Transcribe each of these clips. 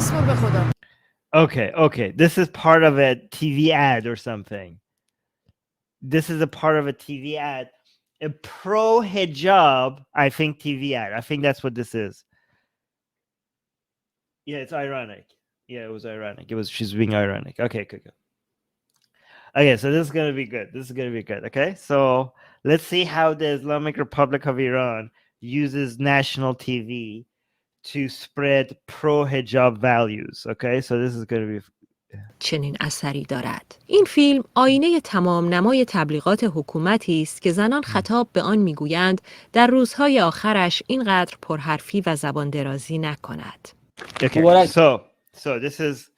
بسپر به خدا. Okay. This is part of a TV ad or something. This is a part of a TV ad. A pro hijab, I think, TV ad. I think that's what this is. Yeah, it's ironic. Yeah, it was ironic. She's being ironic. Okay, good. Okay, so this is gonna be good. Okay, so let's see how the Islamic Republic of Iran uses national TV to spread pro-hijab values. Okay, so this is gonna be چنین اثری دارد. این فیلم آینه تمام نمای تبلیغات حکومتی است که زنان خطاب به آن میگویند در روزهای آخرش اینقدر پرحرفی و زبان درازی نکند. Okay, so this is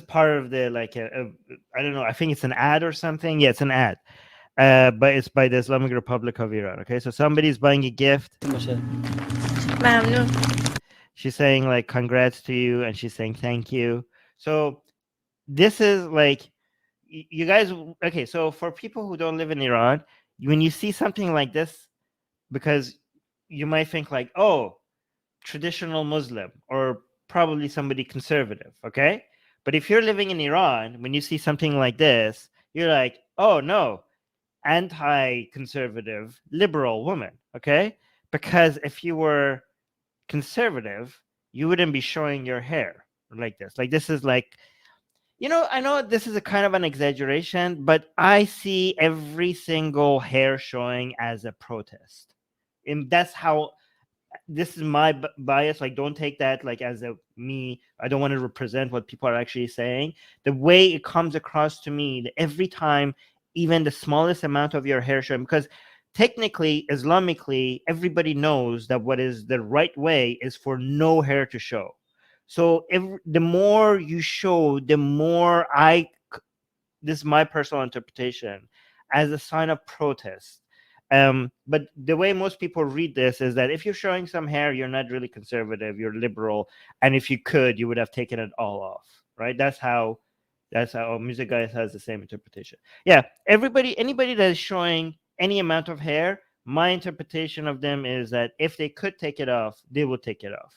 part of the I don't know, I think it's an ad or something. Yeah, it's an ad. But it's by the Islamic Republic of Iran. Okay, so somebody's buying a gift. ممنون. She's saying like congrats to you, and she's saying thank you. So this is like you guys. Okay, so for people who don't live in Iran, when you see something like this, because you might think like, oh, traditional Muslim or probably somebody conservative. Okay, but if you're living in Iran, when you see something like this, you're like, oh no, anti-conservative liberal woman. Okay, because if you were conservative, you wouldn't be showing your hair like this. Like this is like, you know, I know this is a kind of an exaggeration, but I see every single hair showing as a protest. And that's how, this is my bias. Like, don't take that like as a me. I don't want to represent what people are actually saying. The way it comes across to me, that every time, even the smallest amount of your hair showing, because technically, Islamically, everybody knows that what is the right way is for no hair to show. So the more you show, the more this is my personal interpretation, as a sign of protest. But the way most people read this is that if you're showing some hair, you're not really conservative, you're liberal, and if you could, you would have taken it all off, right? That's how Music Guys has the same interpretation. Yeah, anybody that is showing any amount of hair, my interpretation of them is that if they could take it off, they will take it off.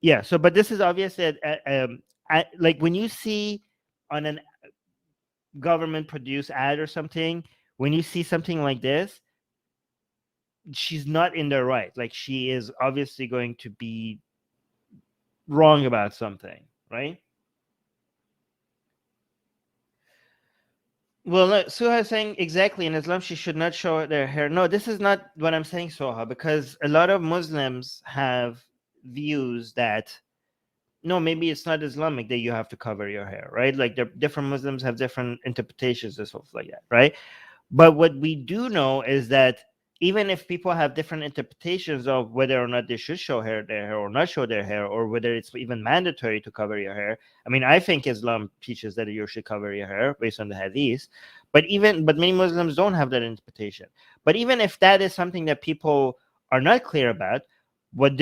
Yeah, so but this is obviously like when you see on an government produced ad or something, when you see something like this, she's not in the right. Like she is obviously going to be wrong about something, right? Well, Suha is saying exactly in Islam she should not show their hair. No, this is not what I'm saying, Suha, because a lot of Muslims have views that no, maybe it's not Islamic that you have to cover your hair, right? Like different Muslims have different interpretations and stuff like that, right? But what we do know is that even if people have different interpretations of whether or not they should show their hair or not show their hair, or whether it's even mandatory to cover your hair. I mean, I think Islam teaches that you should cover your hair based on the hadith, but many Muslims don't have that interpretation. But even if that is something that people are not clear about, what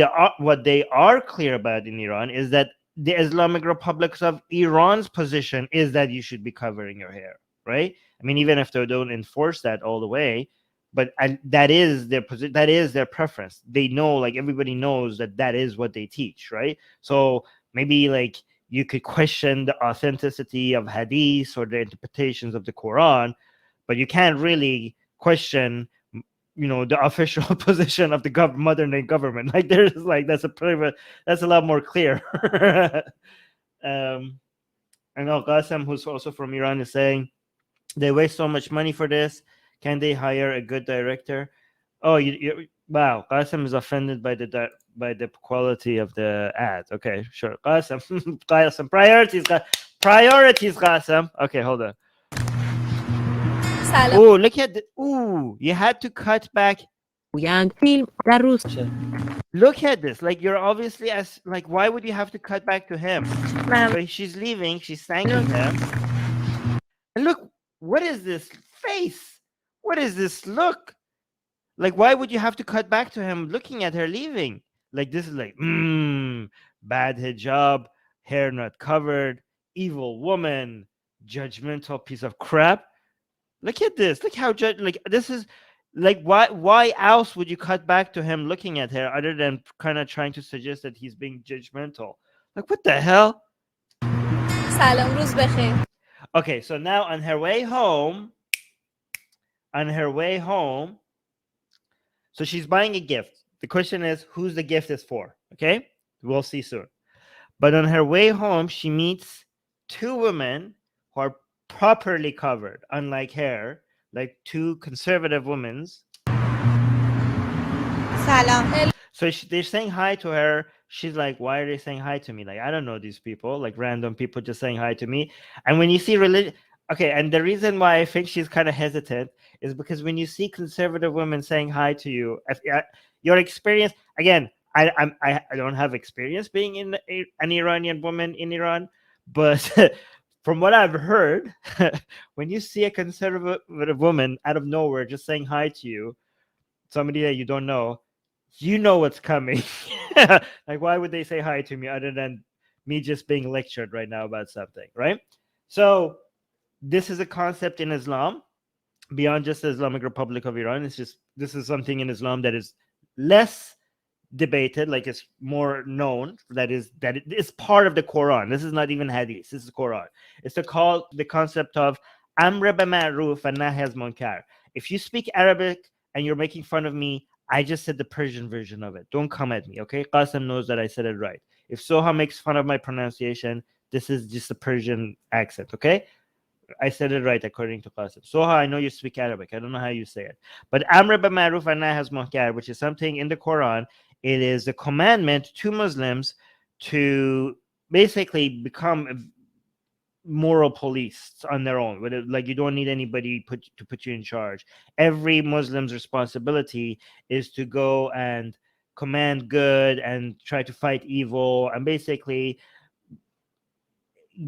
they are clear about in Iran is that the Islamic Republic of Iran's position is that you should be covering your hair, right? I mean, even if they don't enforce that all the way, but that is their position, that is their preference. They know, like everybody knows that is what they teach, right? So maybe like you could question the authenticity of hadith or the interpretations of the Quran, but you can't really question, you know, the official position of the modern day government. Like there's like that's a lot more clear. I know Qasim, who's also from Iran, is saying they waste so much money for this. Can they hire a good director? Oh, wow. Qasim is offended by the quality of the ad. Okay, sure. Qasim, priorities, Qasim. Okay, hold on. Oh, look at you had to cut back. Look at this. Like you're obviously like, why would you have to cut back to him? So she's leaving. She's thanking him. And look, what is this face? What is this look? Like, why would you have to cut back to him looking at her leaving? Like, this is like, bad hijab, hair not covered, evil woman, judgmental piece of crap. Look at this. Look how like this is Like, why else would you cut back to him looking at her other than kind of trying to suggest that he's being judgmental? Like, what the hell? سلام روز بخیر. Okay, so now on her way home, so she's buying a gift. The question is, who's the gift is for? Okay, we'll see soon. But on her way home, she meets two women who are properly covered, unlike her, like two conservative women. سلام. So they're saying hi to her. She's like, why are they saying hi to me? Like, I don't know these people, like random people just saying hi to me. And when you see religion, okay, and the reason why I think she's kind of hesitant is because when you see conservative women saying hi to you, your experience, again, I don't have experience being in an Iranian woman in Iran, but from what I've heard, when you see a conservative woman out of nowhere just saying hi to you, somebody that you don't know, you know what's coming. Like, why would they say hi to me other than me just being lectured right now about something, right? So this is a concept in Islam beyond just the Islamic Republic of Iran. It's just, this is something in Islam that is less debated, like it's more known, that it is part of the Quran. This is not even hadith, this is Quran. It's the concept of amr bil ma'ruf and nahy anil munkar. If you speak Arabic and you're making fun of me, I just said the Persian version of it. Don't come at me, okay? Qasim knows that I said it right. If Soha makes fun of my pronunciation, this is just a Persian accent, okay? I said it right according to Qasim. Soha, I know you speak Arabic. I don't know how you say it. But Amr bil Ma'ruf and Nahy anil Munkar, which is something in the Quran, it is a commandment to Muslims to basically become moral police on their own. Like, you don't need anybody to put you in charge. Every Muslim's responsibility is to go and command good and try to fight evil and basically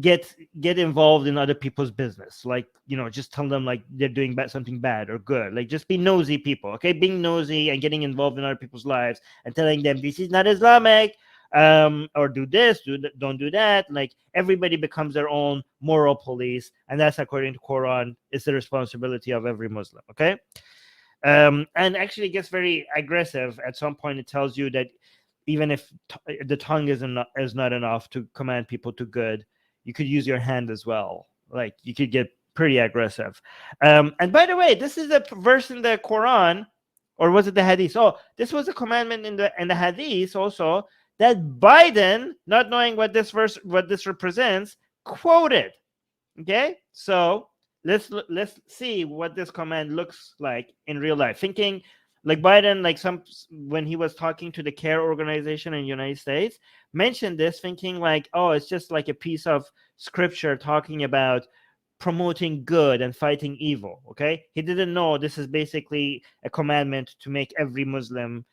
get involved in other people's business. Like, just tell them like they're doing something bad or good. Like, just be nosy people, okay? Being nosy and getting involved in other people's lives and telling them this is not Islamic, or do this, don't do that. Like, everybody becomes their own moral police, and that's, according to Quran, is the responsibility of every Muslim, okay? And actually it gets very aggressive. At some point it tells you that even if the tongue is not enough to command people to good, you could use your hand as well. Like, you could get pretty aggressive. And by the way, this is a verse in the Quran, or was it the Hadith? Oh, this was a commandment in the Hadith also, that Biden, not knowing what this represents, quoted. Okay, so let's see what this command looks like in real life. Thinking like Biden, like when he was talking to the CARE organization in the United States, mentioned this, thinking like, oh, it's just like a piece of scripture talking about promoting good and fighting evil. Okay, he didn't know this is basically a commandment to make every Muslim.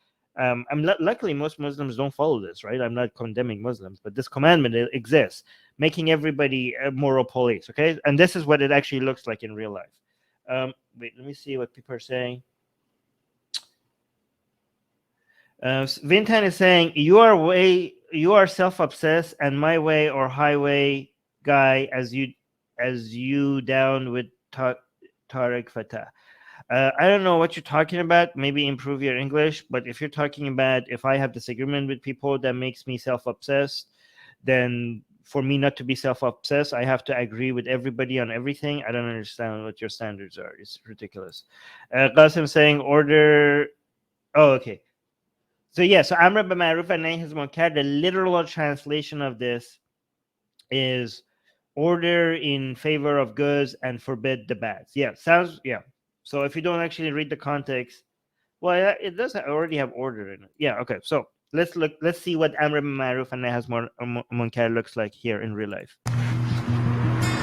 Luckily, most Muslims don't follow this, right? I'm not condemning Muslims, but this commandment exists, making everybody a moral police. Okay, and this is what it actually looks like in real life. Wait, let me see what people are saying. Vintan is saying, you are self-obsessed, and my way or highway guy, as you down with Tariq Fatah. I don't know what you're talking about. Maybe improve your English. But if you're talking about if I have disagreement with people that makes me self-obsessed, then for me not to be self-obsessed, I have to agree with everybody on everything. I don't understand what your standards are. It's ridiculous. Qasim saying order. Oh, okay. So yeah, so Amr bil Ma'ruf and Nahy anil Munkar, the literal translation of this is order in favor of goods and forbid the bads. Yeah, sounds, yeah. So if you don't actually read the context, well, it does already have order in it. Yeah, okay. So let's see what Amr bil Ma'ruf and Nahy anil Munkar looks like here in real life.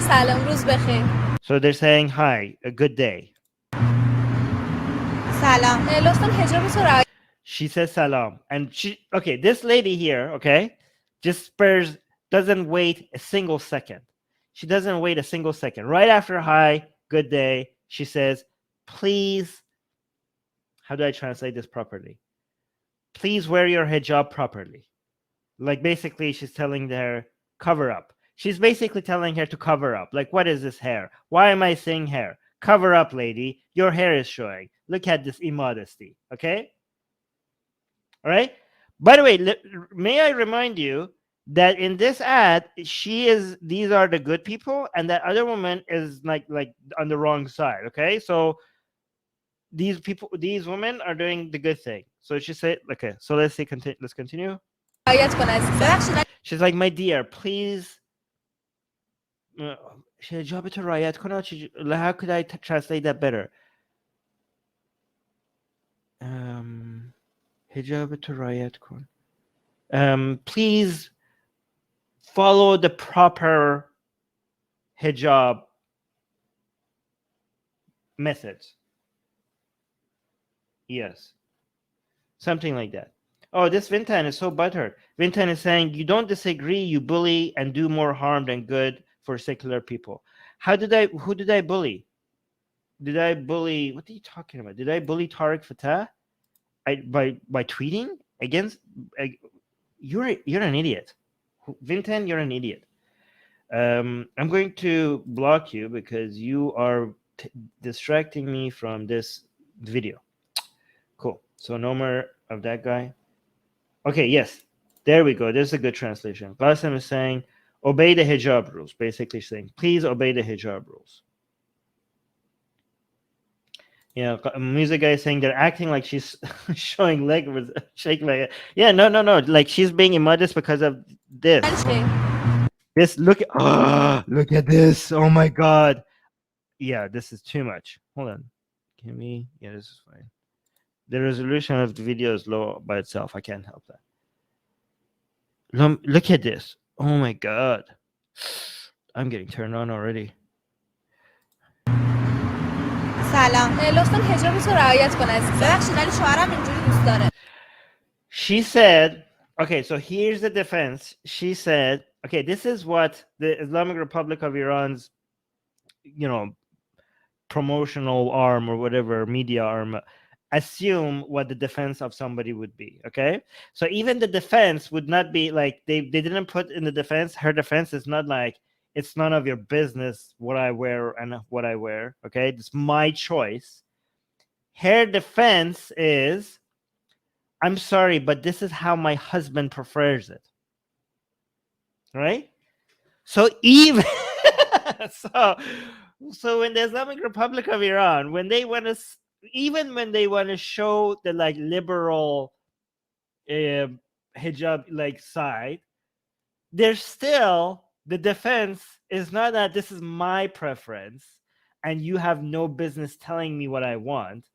سلام روز بخیر. So they're saying hi, a good day. سلام. لطفاً حجاب تو رعایت. She says salam, and this lady here, okay, just doesn't wait a single second. She doesn't wait a single second. Right after hi, good day, she says, please, how do I translate this properly? Please wear your hijab properly. Like, basically she's telling her, cover up. She's basically telling her to cover up. Like, what is this hair? Why am I seeing hair? Cover up, lady. Your hair is showing. Look at this immodesty. Okay. All right. By the way, may I remind you that in this ad, these are the good people, and that other woman is like on the wrong side. Okay. So these women are doing the good thing. So she said, okay, so let's continue. رعایت کن عزیزم. She's like, my dear, please. Hijab to رعایت کن. How could I translate that better? Hijab to رعایت کن. Please follow the proper hijab methods. Yes. Something like that. Oh, this Vintan is so butthurt. Vintan is saying, you don't disagree, you bully and do more harm than good for secular people. Who did I bully? Did I bully, what are you talking about? Did I bully Tariq Fatah? By tweeting against, you're an idiot. Vintan, you're an idiot. I'm going to block you because you are distracting me from this video. Cool. So no more of that guy. Okay, yes. There we go. There's a good translation. Qasim is saying, obey the hijab rules. Basically saying, please obey the hijab rules. Yeah, music guy is saying they're acting like she's showing leg with shaking leg. Yeah, no. Like she's being immodest because of this. This look at this. Oh my god. Yeah, this is too much. Hold on. Yeah, this is fine. The resolution of the video is low by itself. I can't help that. Look at this. Oh my god. I'm getting turned on already. سلام. لطفاً حجاب تو رعایت کن عزیزم. ببخشید ولی شوهرم اینجوری دوست داره. She said, okay, so here's the defense. She said, okay, this is what the Islamic Republic of Iran's, promotional arm or whatever, media arm, assume what the defense of somebody would be. Okay, so even the defense would not be like they didn't put in the defense. Her defense is not like, it's none of your business what I wear and what I wear. Okay, it's my choice. Her defense is, I'm sorry, but this is how my husband prefers it. Right? So even so when the Islamic Republic of Iran, when they want to show the like liberal hijab like side, there's still, the defense is not that this is my preference and you have no business telling me what I want.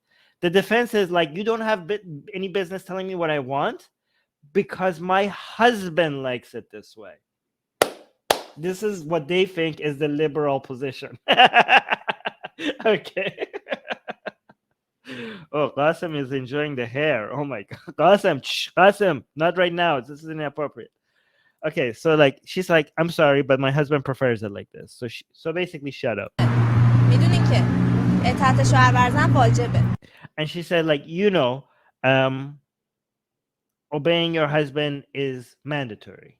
The defense is like, you don't have any business telling me what I want because my husband likes it this way. This is what they think is the liberal position. Okay. Oh, Qasim is enjoying the hair. Oh my god. Qasim, not right now. This is inappropriate. Okay, so like she's like, I'm sorry, but my husband prefers it like this. So basically, shut up. And she said, like, obeying your husband is mandatory.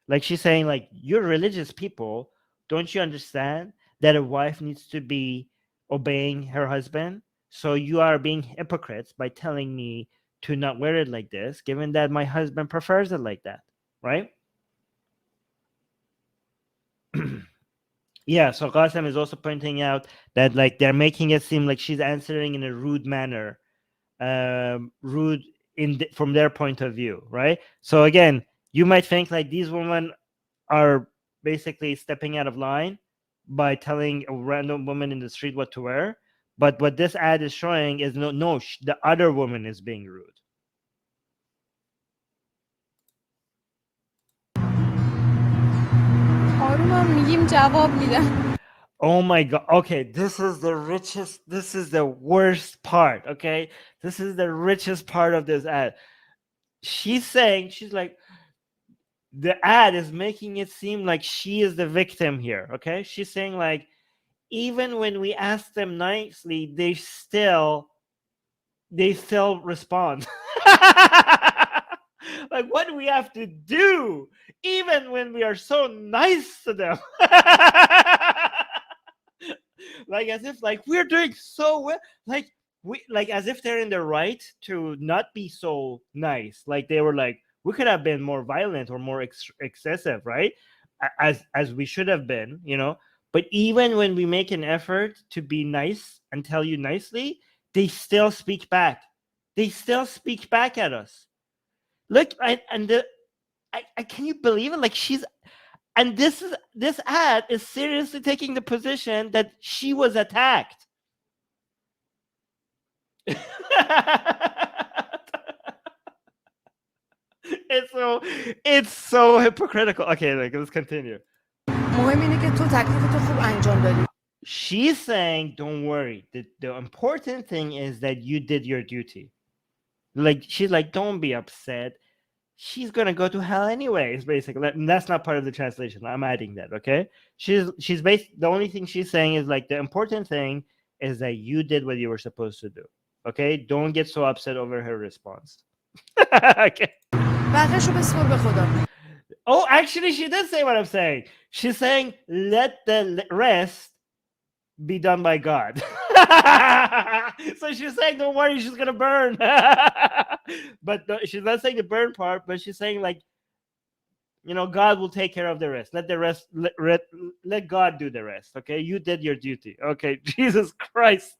Like she's saying, like, you're religious people. Don't you understand that a wife needs to be obeying her husband? So you are being hypocrites by telling me to not wear it like this, given that my husband prefers it like that, right? Yeah, so Qasim is also pointing out that like they're making it seem like she's answering in a rude manner, rude from their point of view, right? So again, you might think like these women are basically stepping out of line by telling a random woman in the street what to wear, but what this ad is showing is the other woman is being rude. Oh my god. Okay, this is the worst part. Okay, this is the richest part of this ad. She's like, the ad is making it seem like she is the victim here. Okay, she's saying like, even when we ask them nicely, they still respond. Like, what do we have to do even when we are so nice to them? Like, as if like we're doing so well. Like, we like as if they're in the right to not be so nice. Like they were like, we could have been more violent or more excessive, right? As we should have been, you know. But even when we make an effort to be nice and tell you nicely, they still speak back. They still speak back at us. Look, I can you believe it? Like and this ad is seriously taking the position that she was attacked. It's so hypocritical. Okay, like let's continue. She's saying, don't worry. The important thing is that you did your duty. Like she's like, don't be upset. She's gonna go to hell anyways, basically. And that's not part of the translation. I'm adding that, okay? She's the only thing she's saying is like the important thing is that you did what you were supposed to do. Okay? Don't get so upset over her response. Okay. Oh, actually, she did say what I'm saying. She's saying, let the rest be done by God. So she's saying, don't worry, she's gonna burn. But she's not saying the burn part, but she's saying like, you know, God will take care of the rest. Let the rest, let God do the rest. Okay, you did your duty. Okay, Jesus Christ.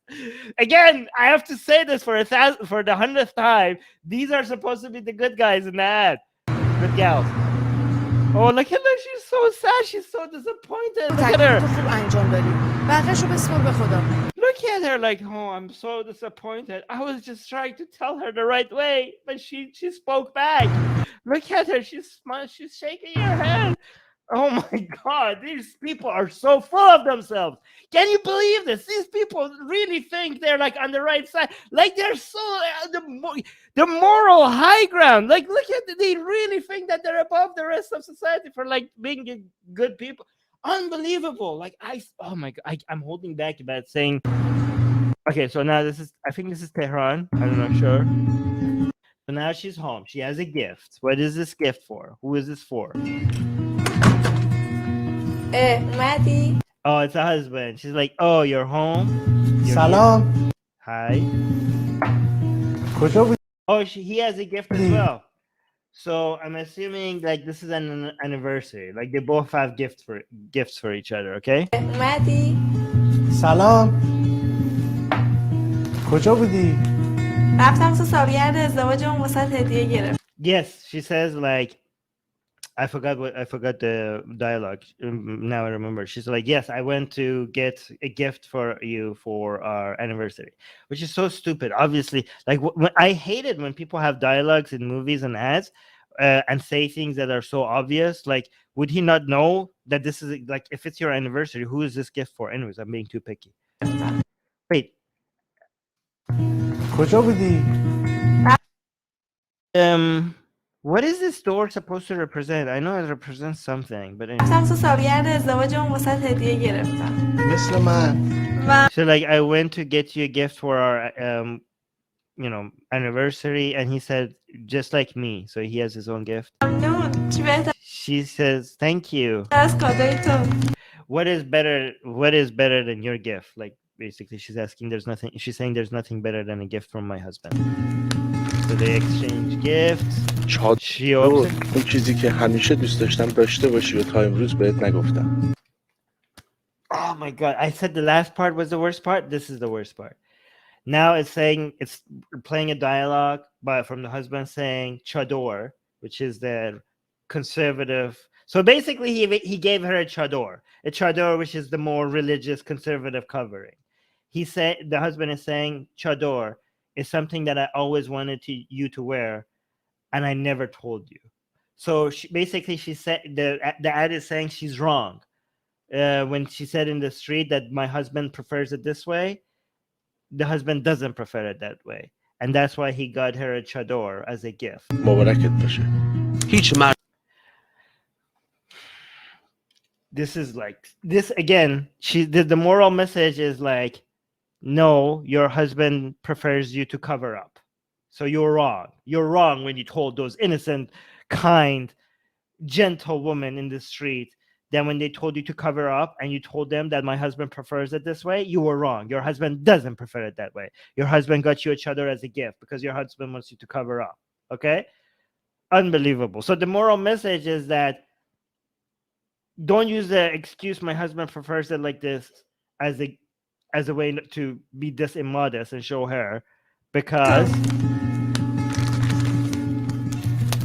Again, I have to say this for the 100th time. These are supposed to be the good guys in the ad. Good gals. Oh, look at her. She's so sad. She's so disappointed. Look at her. Look at her like, oh, I'm so disappointed. I was just trying to tell her the right way, but she spoke back. Look at her. She's shaking her head. Oh my God, these people are so full of themselves. Can you believe this? These people really think they're like on the right side. Like they're so the moral high ground. Like look at they really think that they're above the rest of society for like being good people. Unbelievable. Like oh my God, I'm holding back about saying. Okay, so now I think this is Tehran. I'm not sure. So now she's home. She has a gift. What is this gift for? Who is this for? Maddie. Oh, it's a husband. She's like, oh, you're home? Salam. Hi. Oh, he has a gift as well. So I'm assuming like this is an anniversary. Like they both have gifts for each other, okay? Maddie. Salam. کجا بودی؟ رفتم تو سالگرد ازدواجمون واسه هدیه گرفت. Yes, she says like I forgot the dialogue. Now I remember. She's like, yes, I went to get a gift for you for our anniversary, which is so stupid. Obviously, like I hate it when people have dialogues in movies and ads and say things that are so obvious. Like, would he not know that this is like, if it's your anniversary, who is this gift for? Anyways, I'm being too picky. Wait. کجا بودی؟ What is this door supposed to represent? I know it represents something, but رفتم تو سالگرد ازدواجمون واسه هدیه گرفتم. مثل من. So like I went to get you a gift for our anniversary, and he said just like me, so he has his own gift. ممنون. چی بهتر She says thank you. از کادوی تو؟ What is better than your gift? Like basically she's saying there's nothing better than a gift from my husband. So they exchange gifts. She اون چیزی که همیشه دوست داشتم داشته باشی و تا امروز بهت نگفتم. Oh my God, I said the last part was the worst part. This is the worst part. Now it's playing a dialogue from the husband saying chador, which is the conservative. So basically he gave her a chador, which is the more religious conservative covering. He said, the husband is saying chador is something that I always wanted you to wear, and I never told you. So she said the ad is saying she's wrong when she said in the street that my husband prefers it this way. The husband doesn't prefer it that way, and that's why he got her a chador as a gift. مبارکت باشه. هیچ This is like this again. The moral message is like, no, your husband prefers you to cover up. So you're wrong. You're wrong when you told those innocent, kind, gentle women in the street then when they told you to cover up and you told them that my husband prefers it this way, you were wrong. Your husband doesn't prefer it that way. Your husband got you a chador as a gift because your husband wants you to cover up. Okay? Unbelievable. So the moral message is that don't use the excuse my husband prefers it like this as a way to be this immodest and show her, because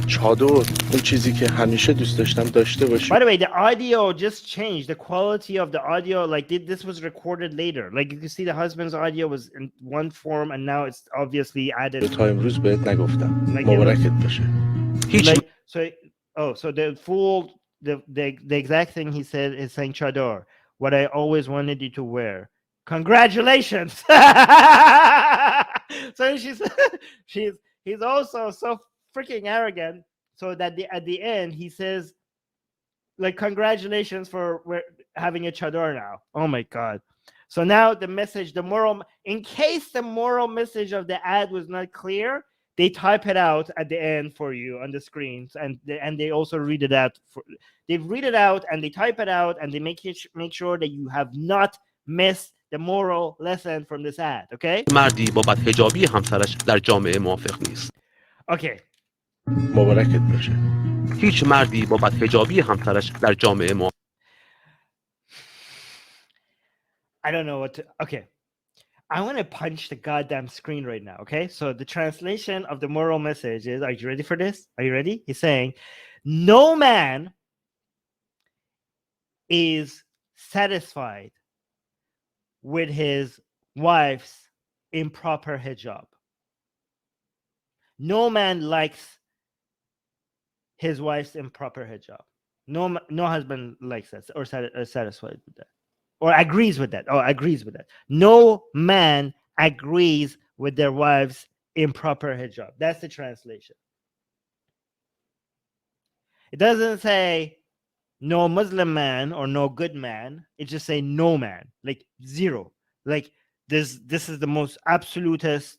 چادر اون چیزی که همیشه دوست داشتم داشته باشی. by the way, the audio just changed. The quality of the audio, like this was recorded later. Like you can see the husband's audio was in one form and now it's obviously added. تا امروز بهت نگفتم. Like مبارکت باشه. هیچ like, so the full the exact thing he said is saying chador, what I always wanted you to wear. Congratulations. So he's also so freaking arrogant, so that at the end he says like congratulations for having a chador now. Oh my god. So now the message, the moral, in case the moral message of the ad was not clear, they type it out at the end for you on the screens, and they also read it out. They read it out and they type it out and they make sure that you have not missed the moral lesson from this ad. Okay? مردی با بدحجابی همسرش در جامعه موافق نیست. Okay. مبارکت باشه. هیچ مردی با بدحجابی همسرش در جامعه موافق. I don't know what to. Okay. I want to punch the goddamn screen right now. Okay. So the translation of the moral message is, are you ready for this? Are you ready? He's saying, no man is satisfied with his wife's improper hijab. No man likes his wife's improper hijab. No husband likes that or satisfied with that. Or agrees with that. No man agrees with their wife's improper hijab. That's the translation. It doesn't say no Muslim man or no good man. It just say no man, like zero. Like this is the most absolutist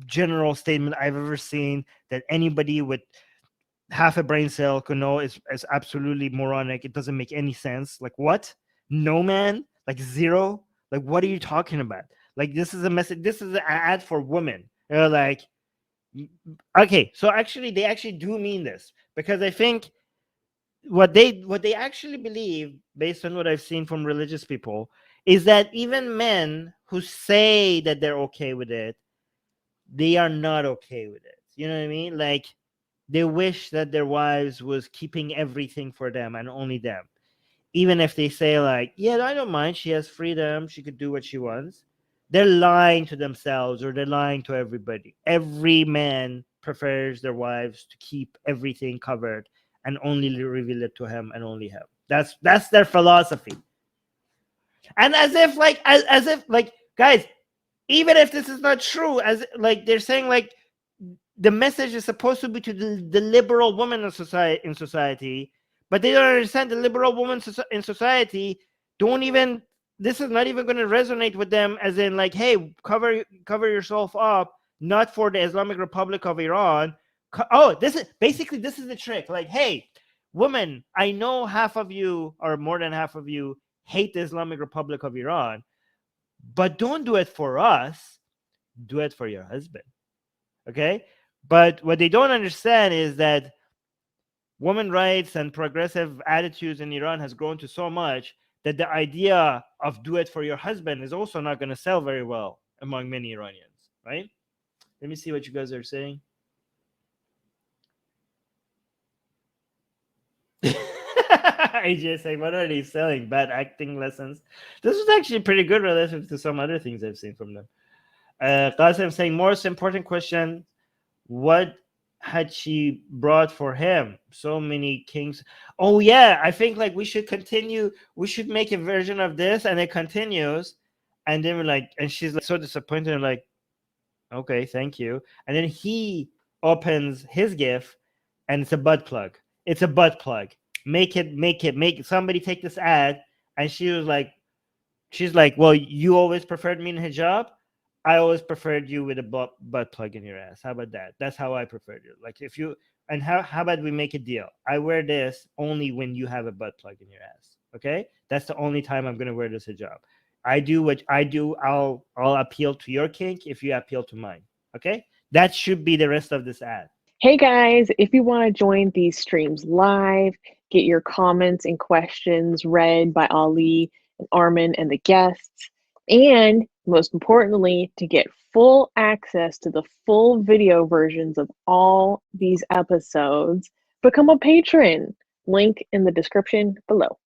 general statement I've ever seen that anybody with half a brain cell could know is absolutely moronic. It doesn't make any sense. Like what? No man, like zero, like what are you talking about? Like this is a message, this is an ad for women. They're like, okay, so actually they actually do mean this, because I think what they actually believe, based on what I've seen from religious people, is that even men who say that they're okay with it, they are not okay with it. You know what I mean? Like they wish that their wives was keeping everything for them and only them. Even if they say like, yeah, I don't mind, she has freedom, she could do what she wants, they're lying to themselves or they're lying to everybody. Every man prefers their wives to keep everything covered and only reveal it to him and only him. That's their philosophy. And as if guys, even if this is not true, as like they're saying like the message is supposed to be to the liberal woman in society. But they don't understand the liberal women in society this is not even going to resonate with them, as in like, hey, cover yourself up, not for the Islamic Republic of Iran. This is the trick. Like, hey, women, I know half of you or more than half of you hate the Islamic Republic of Iran, but don't do it for us. Do it for your husband. Okay? But what they don't understand is that women rights and progressive attitudes in Iran has grown to so much that the idea of do it for your husband is also not going to sell very well among many Iranians, right? Let me see what you guys are saying. AJ is saying, what are they selling? Bad acting lessons. This was actually pretty good relative to some other things I've seen from them. Qasim saying, most important question, what had she brought for him? So many kings. Oh yeah, I think like we should continue. We should make a version of this, and it continues. And then we're like, and she's like so disappointed. And like, okay, thank you. And then he opens his gift, and it's a butt plug. It's a butt plug. Make it. Somebody take this ad. And she's like, well, you always preferred me in hijab. I always preferred you with a butt plug in your ass. How about that? That's how I preferred you. Like if you And how about we make a deal? I wear this only when you have a butt plug in your ass. Okay, that's the only time I'm gonna wear this hijab. I do what I do. I'll appeal to your kink if you appeal to mine. Okay, that should be the rest of this ad. Hey guys, if you want to join these streams live, get your comments and questions read by Ali and Armin and the guests, and most importantly, to get full access to the full video versions of all these episodes, become a patron. Link in the description below.